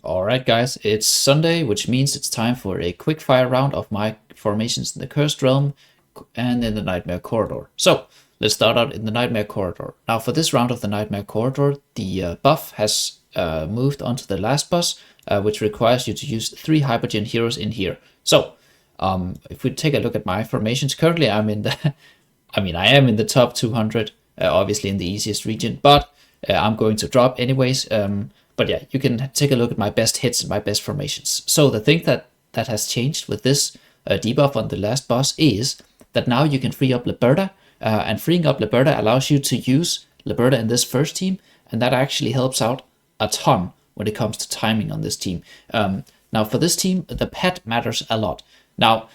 Alright guys, it's Sunday, which means it's time for a quick fire round of my formations in the Cursed Realm and in the Nightmare Corridor. So, let's start out in the Nightmare Corridor. Now for this round of the Nightmare Corridor, the buff has moved onto the last boss, which requires you to use 3 Hypergen heroes in here. So, if we take a look at my formations, currently I'm in the, I am in the top 200, obviously in the easiest region, but I'm going to drop anyways. But yeah, you can take a look at my best hits and my best formations. So the thing that has changed with this debuff on the last boss is that now you can free up Liberta, and freeing up Liberta allows you to use Liberta in this first team, and that actually helps out a ton when it comes to timing on this team. Now for this team, the pet matters a lot. Now,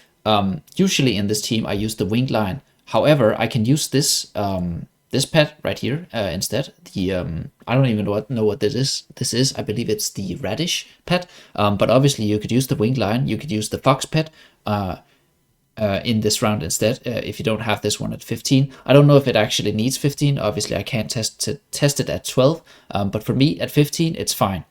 usually in this team I use the Winged Lion. However, I can use this this pet right here instead. The I don't even know what this is. This is, I believe it's the Radish pet. But obviously you could use the Winged Lion. You could use the Fox pet in this round instead, if you don't have this one at 15. I don't know if it actually needs 15. Obviously I can't test it at 12. But for me at 15 it's fine.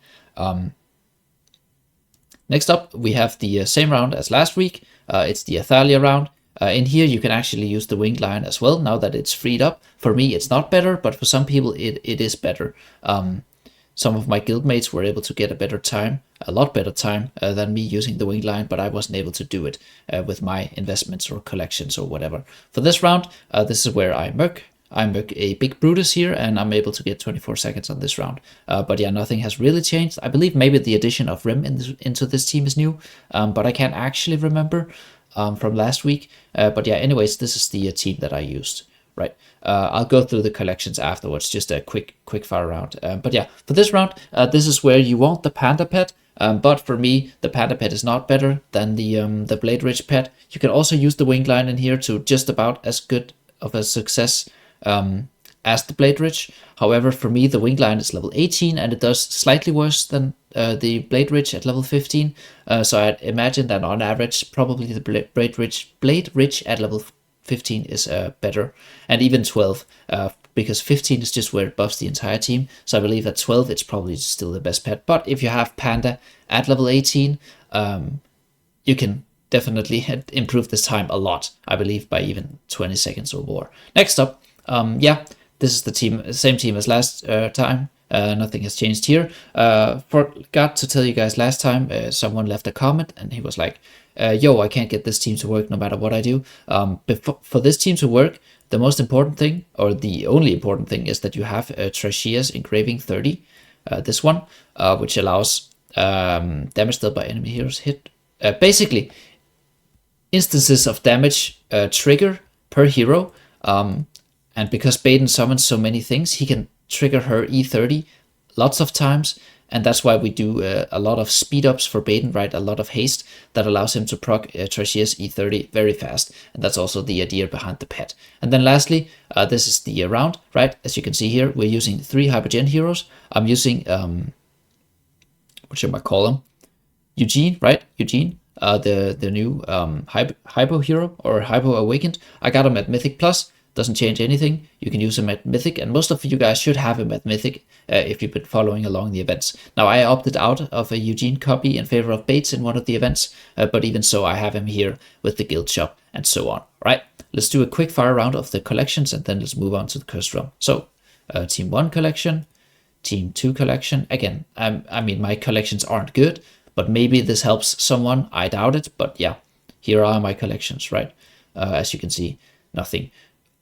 Next up we have the same round as last week. It's the Athalia round. In here you can actually use the Winged Lion as well, now that it's freed up. For me it's not better, but for some people it is better. Some of my guildmates were able to get a lot better time than me using the Winged Lion, but I wasn't able to do it with my investments or collections or whatever. For this round, this is where I murk a big Brutus here, and I'm able to get 24 seconds on this round. But yeah, nothing has really changed. I believe maybe the addition of Rim into this team is new, but I can't actually remember from last week. But yeah, anyways, this is the team that I used. Right, I'll go through the collections afterwards, just a quick fire round. But yeah, for this round, this is where you want the Panda pet. But for me, the Panda pet is not better than the Blade Ridge pet. You can also use the Winged Lion in here to just about as good of a success as the Blade Ridge. However, for me, the Winged Lion is level 18, and it does slightly worse than the Blade Ridge at level 15. So I imagine that on average, probably the Blade Ridge at level 15 is better, and even 12, because 15 is just where it buffs the entire team. So I believe at 12 it's probably still the best pet. But if you have Panda at level 18, you can definitely improve this time a lot, I believe by even 20 seconds or more. Next up, yeah, this is the same team as last time. Nothing has changed here. Forgot to tell you guys last time, someone left a comment and he was like, yo, I can't get this team to work no matter what I do. For this team to work, the most important thing, or the only important thing, is that you have Trashia's Engraving 30, this one, which allows damage dealt by enemy heroes hit. Basically, instances of damage trigger per hero, and because Baden summons so many things, he can trigger her E30 lots of times, and that's why we do a lot of speed ups for Baden, right? A lot of haste that allows him to proc Trashia's E30 very fast, and that's also the idea behind the pet. And then lastly, this is the round, right? As you can see here, we're using 3 Hypergen heroes. I'm using what should I call him? Eugene, right? Eugene, the new Hypo hero, or Hypo Awakened. I got him at Mythic Plus. Doesn't change anything. You can use him at Mythic, and most of you guys should have him at Mythic if you've been following along the events. Now, I opted out of a Eugene copy in favor of Bates in one of the events, but even so, I have him here with the guild shop and so on. All right, let's do a quick fire round of the collections, and then let's move on to the Cursed Realm. So, Team 1 collection, Team 2 collection. Again, I mean, my collections aren't good, but maybe this helps someone. I doubt it, but yeah, here are my collections, right? As you can see, nothing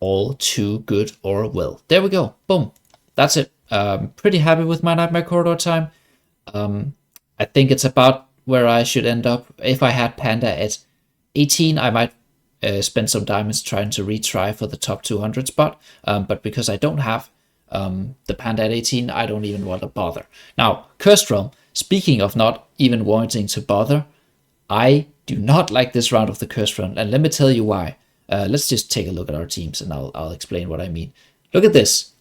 all too good or well. There we go. Boom. That's it. Pretty happy with my Nightmare Corridor time. I think it's about where I should end up. If I had Panda at 18, I might spend some diamonds trying to retry for the top 200 spot. But because I don't have the Panda at 18, I don't even want to bother. Now, Cursed Realm, speaking of not even wanting to bother, I do not like this round of the Cursed Realm, and let me tell you why. Let's just take a look at our teams, and I'll explain what I mean. Look at this.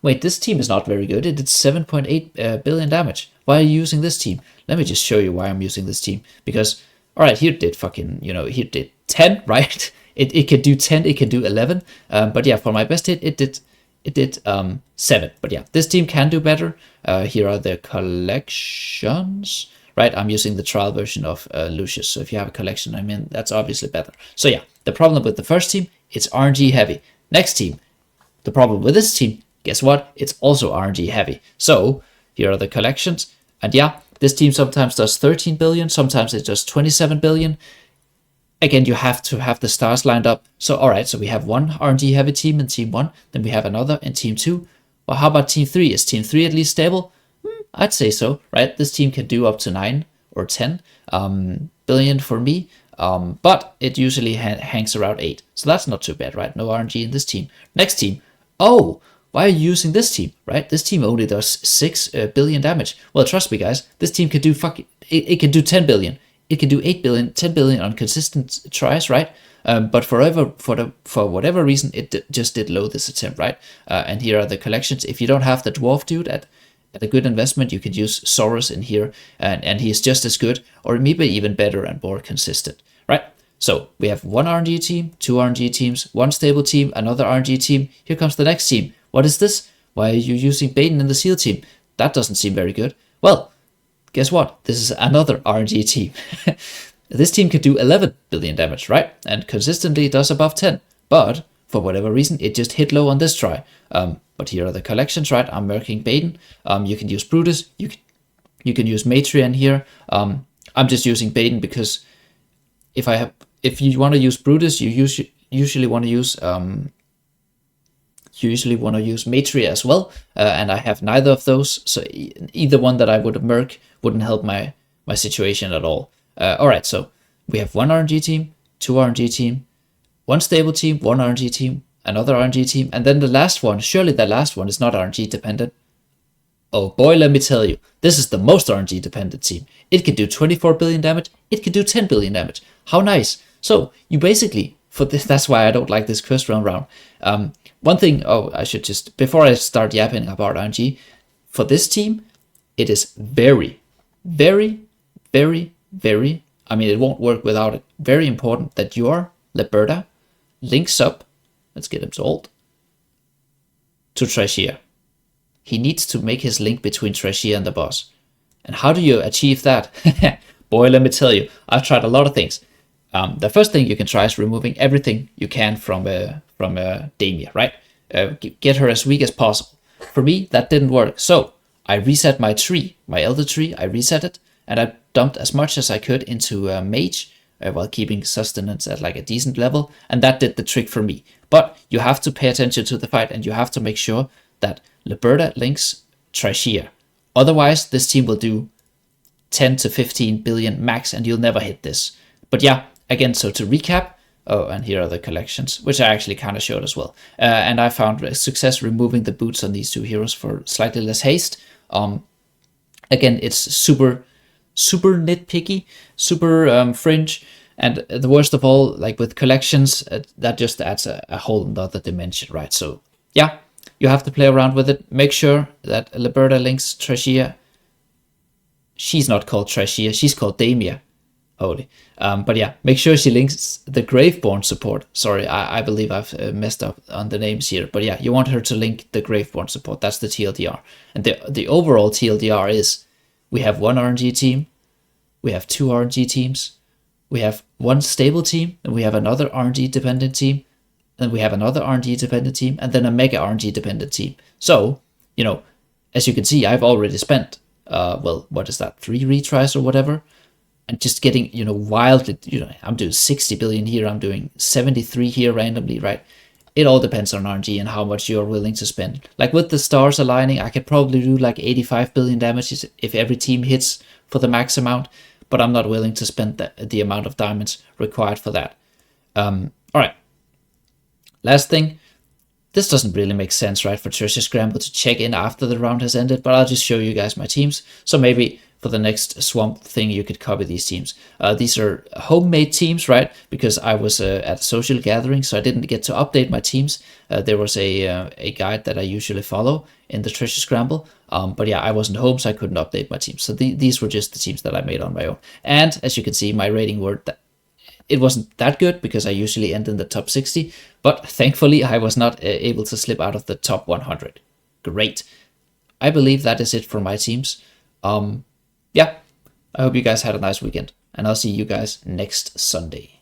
Wait, this team is not very good. It did 7.8 billion damage. Why are you using this team? Let me just show you why I'm using this team. Because, alright, here it did here it did 10, right? It can do 10, it can do 11. But yeah, for my best hit, it did it did 7. But yeah, this team can do better. Here are the collections. Right, I'm using the trial version of Lucius. So if you have a collection, I mean, that's obviously better. So yeah, the problem with the first team, it's RNG heavy. Next team, the problem with this team, guess what? It's also RNG heavy. So here are the collections. And yeah, this team sometimes does 13 billion, sometimes it does 27 billion. Again, you have to have the stars lined up. So, all right, so we have one RNG heavy team in team 1, then we have another in team 2. Well, how about team 3? Is team 3 at least stable? I'd say so, right? This team can do up to 9 or 10 billion for me, but it usually hangs around 8. So that's not too bad, right? No RNG in this team. Next team. Oh, why are you using this team, right? This team only does 6 billion damage. Well, trust me, guys, this team can do it can do 10 billion. It can do 8 billion, 10 billion on consistent tries, right? But for whatever reason, it just did low this attempt, right? And here are the collections. If you don't have the dwarf dude at a good investment, you can use Soros in here, and he is just as good, or maybe even better and more consistent, right? So we have one RNG team, 2 RNG teams, one stable team, another RNG team. Here comes the next team. What is this? Why are you using Baden in the SEAL team? That doesn't seem very good. Well, guess what? This is another RNG team. This team can do 11 billion damage, right? And consistently does above 10. But for whatever reason, it just hit low on this try. But here are the collections, right? I'm marking Baden. You can use Brutus. You can use Matrian here. I'm just using Baden because if you want to use Brutus, you usually want to use Matria as well, and I have neither of those, so either one that I would merc wouldn't help my situation at all. All right, so we have one RNG team, 2 RNG team, one stable team, one RNG team, another RNG team, and then the last one. Surely the last one is not RNG dependent. Oh boy, let me tell you, this is the most RNG dependent team. It can do 24 billion damage. It can do 10 billion damage. How nice! So you basically, for this, that's why I don't like this first round. One thing, I should just, before I start yapping about RNG, for this team, it is very, very, very, very, I mean, it won't work without it, very important that your Liberta links up, let's get him to ult, to Trashia. He needs to make his link between Trashia and the boss. And how do you achieve that? Boy, let me tell you, I've tried a lot of things. The first thing you can try is removing everything you can from Damia, right? Get her as weak as possible. For me, that didn't work. So I reset my tree, my elder tree. I reset it, and I dumped as much as I could into mage while keeping sustenance at like a decent level, and that did the trick for me. But you have to pay attention to the fight, and you have to make sure that Liberta links Trashia. Otherwise, this team will do 10 to 15 billion max, and you'll never hit this. But yeah, again, so to recap, oh, and here are the collections, which I actually kind of showed as well. And I found success removing the boots on these 2 heroes for slightly less haste. Again, it's super nitpicky, super fringe. And the worst of all, like with collections, that just adds a whole other dimension, right? So yeah, you have to play around with it. Make sure that Liberta links Trashia. She's not called Trashia, she's called Damia. Holy. But yeah, make sure she links the Graveborn support. Sorry, I believe I've messed up on the names here. But yeah, you want her to link the Graveborn support. That's the TLDR. And the overall TLDR is we have one RNG team, we have 2 RNG teams, we have one stable team, and we have another RNG dependent team, and we have another RNG dependent team, and then a mega RNG dependent team. So, as you can see, I've already spent, what is that, 3 retries or whatever? And just getting, wildly, I'm doing 60 billion here, I'm doing 73 here randomly, right? It all depends on RNG and how much you're willing to spend. Like with the stars aligning, I could probably do like 85 billion damage if every team hits for the max amount, but I'm not willing to spend the amount of diamonds required for that. All right. Last thing, this doesn't really make sense, right, for Treasure Scramble to check in after the round has ended, but I'll just show you guys my teams. So maybe for the next swamp thing, you could copy these teams. These are homemade teams, right? Because I was at a social gathering, so I didn't get to update my teams. There was a guide that I usually follow in the Treasure Scramble. But yeah, I wasn't home, so I couldn't update my teams. So these were just the teams that I made on my own. And as you can see, my rating were It wasn't that good because I usually end in the top 60, but thankfully I was not able to slip out of the top 100. Great. I believe that is it for my teams. Yeah, I hope you guys had a nice weekend, and I'll see you guys next Sunday.